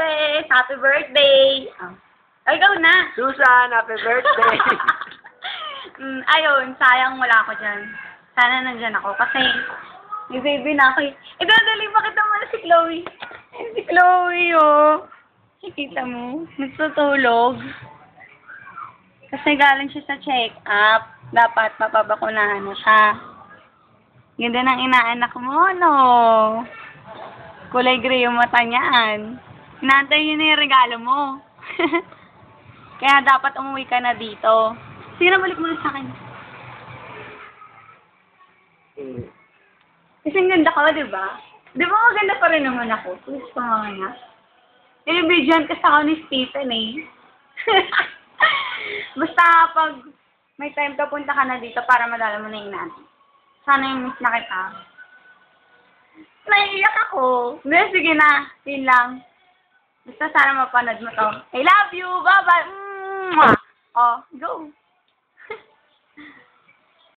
Andres! Happy birthday! Ay, go na! Susan, happy birthday! Ayun, sayang wala ako dyan. Sana nandyan ako kasi may baby na ako eh. Idadali pa kita muna si Chloe. Si Chloe, oh. Nakikita mo? Nagtutulog. Kasi galing siya sa check-up. Dapat mapabakunahan na siya. Ganda ng inaanak mo, no? Kulay gray yung mata niyaan. Inaantay yun na yung regalo mo. Kaya dapat umuwi ka na dito. Sige na, balik mo na sa akin. Kasi ang ganda ko, di ba? Di ba maganda pa rin naman ako? Please pa nga nga. Inibidyan kasi ako ni Stephen eh. Basta pag may time ka, punta ka na dito para madala mo na yung natin. Sana yung miss na kita. Naiiyak ako. Hindi, sige na. Yun lang. Basta sana mapanood mo to. I love you! Bye-bye! Oh, go!